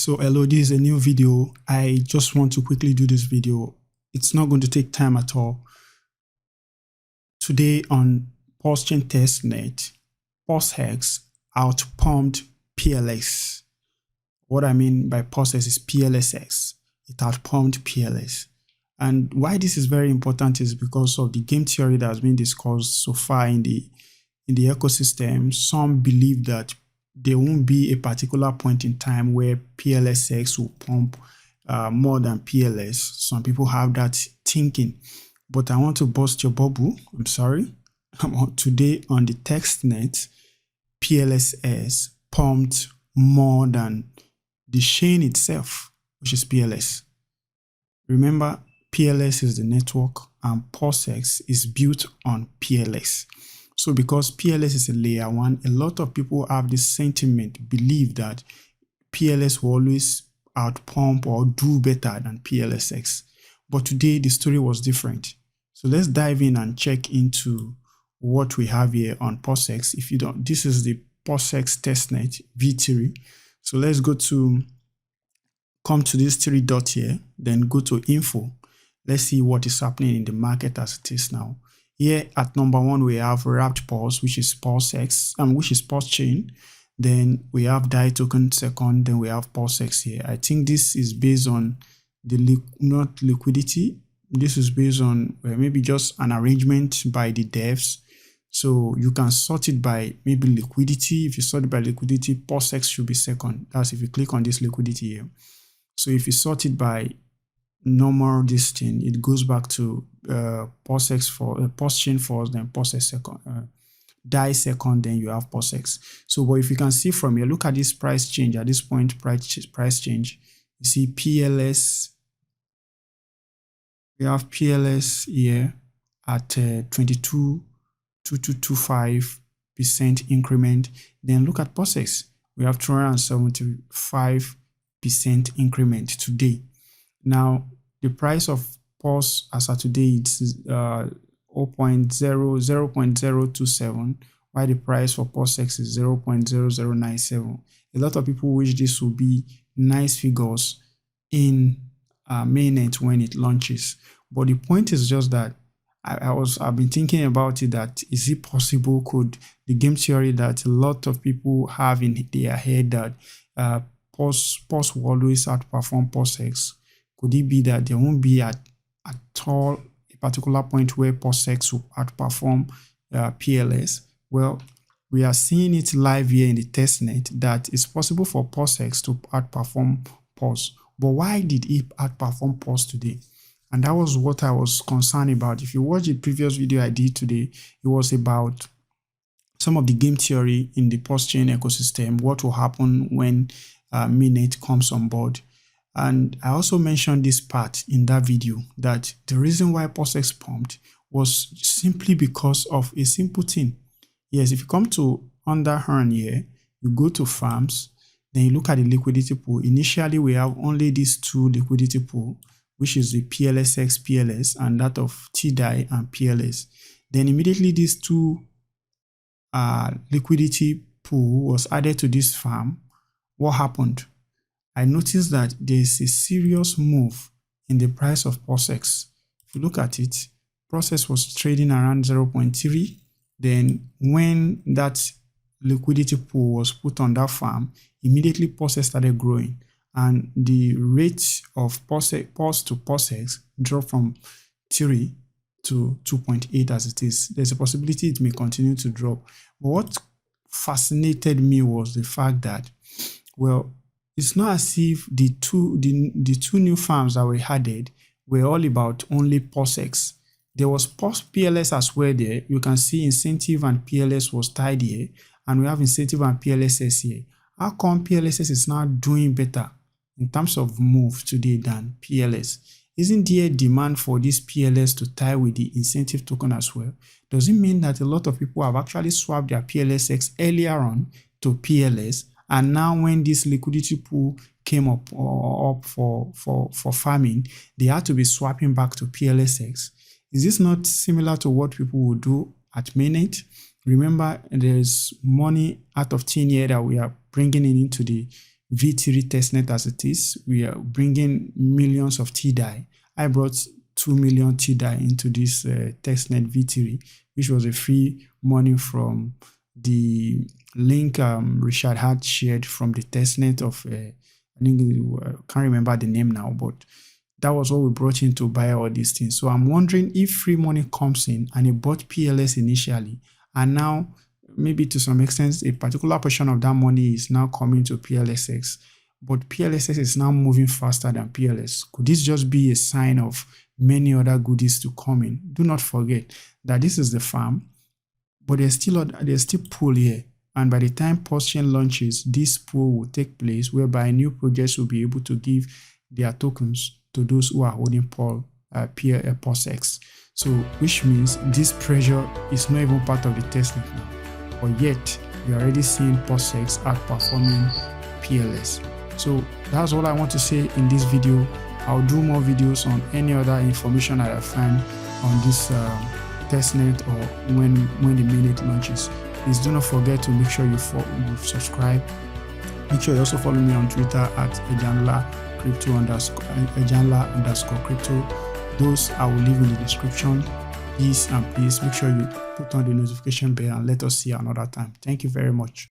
So hello, this is a new video. I just want to quickly do this video. It's not going to take time at all. Today on pulsechain testnet, PULSEX outpumped PLS. What I mean by PULSEX is PLSX. It outpumped PLS. And why this is very important is because of the game theory that has been discussed so far in the ecosystem. Some believe that there won't be a particular point in time where PLSX will pump more than PLS. Some people have that thinking, but I want to burst your bubble. I'm sorry. Today on the testnet, PLSX pumped more than the chain itself, which is PLS. Remember, PLS is the network and PULSEX is built on PLS. So because PLS is a layer 1, a lot of people have this sentiment, believe that PLS will always outpump or do better than PLSX. But today the story was different. So let's dive in and check into what we have here on PULSEX. If you don't, this is the PULSEX testnet v3. So let's come to this 3 dot here, then go to info. Let's see what is happening in the market as it is now. Here at number 1, we have wrapped pulse, which is PULSEX, which is pulsechain. Then we have DAI token second, then we have PULSEX here. I think this is based on the not liquidity. This is based on maybe just an arrangement by the devs. So you can sort it by maybe liquidity. If you sort it by liquidity, PULSEX should be second. That's if you click on this liquidity here. So if you sort it by normal this thing, it goes back to PULSEX for pulsechain first, then PULSEX second, DAI second, then you have PULSEX. So but if you can see from here, look at this price change at this point, price change. You see PLS, we have PLS here at 22.2225% increment. Then look at PULSEX, we have 275% increment today. Now, the price of pulse as of today is 0.027, while the price for PULSEX is 0.0097. A lot of people wish this will be nice figures in mainnet when it launches. But the point is just that I've been thinking about it, that is it possible, could the game theory that a lot of people have in their head that pulse will always outperform PULSEX, could it be that there won't be at all a particular point where PULSEX will outperform PLS? Well, we are seeing it live here in the testnet that it's possible for PULSEX to outperform Pulse. But why did it outperform Pulse today? And that was what I was concerned about. If you watch the previous video I did today, it was about some of the game theory in the pulsechain ecosystem, what will happen when mainnet comes on board. And I also mentioned this part in that video, that the reason why PULSEX pumped was simply because of a simple thing. Yes, if you come to under earn here, you go to farms, then you look at the liquidity pool. Initially, we have only these 2 liquidity pool, which is the PLSX PLS and that of TDAI and PLS. Then immediately these 2 liquidity pool was added to this farm. What happened? I noticed that there is a serious move in the price of PULSEX. If you look at it, PULSEX was trading around 0.3. Then when that liquidity pool was put on that farm, immediately PULSEX started growing. And the rate of pulse to PULSEX dropped from 3 to 2.8 as it is. There's a possibility it may continue to drop. But what fascinated me was the fact that, well, it's not as if the two new farms that were added were all about only PULSEX. There was PLS as well there. You can see incentive and PLS was tied here, and we have incentive and PLSS here. How come PLSS is now doing better in terms of move today than PLS? Isn't there demand for this PLS to tie with the incentive token as well? Does it mean that a lot of people have actually swapped their PLSX earlier on to PLS, and now when this liquidity pool came up for farming, they had to be swapping back to PLSX? Is this not similar to what people would do at mainnet? Remember, there's money out of thin air that we are bringing into the V3 testnet as it is. We are bringing millions of TDI. I brought 2 million TDI into this testnet V3, which was a free money from the link Richard Hart shared from the testnet of, I think, can't remember the name now, but that was what we brought in to buy all these things. So I'm wondering if free money comes in and it bought PLS initially, and now maybe to some extent a particular portion of that money is now coming to PLSX, but PLSX is now moving faster than PLS. Could this just be a sign of many other goodies to come in? Do not forget that this is the farm, but there's still pool here. And by the time pulsechain launches, this pool will take place whereby new projects will be able to give their tokens to those who are holding PulseX. So, which means this pressure is not even part of the testnet now. But yet, we are already seeing PulseX outperforming PLS. So that's all I want to say in this video. I'll do more videos on any other information that I find on this testnet or when the mainnet launches. Please do not forget to make sure you subscribe. Make sure you also follow me on Twitter at @ejanla_crypto. Those I will leave in the description. Please make sure you put on the notification bell and let us see you another time. Thank you very much.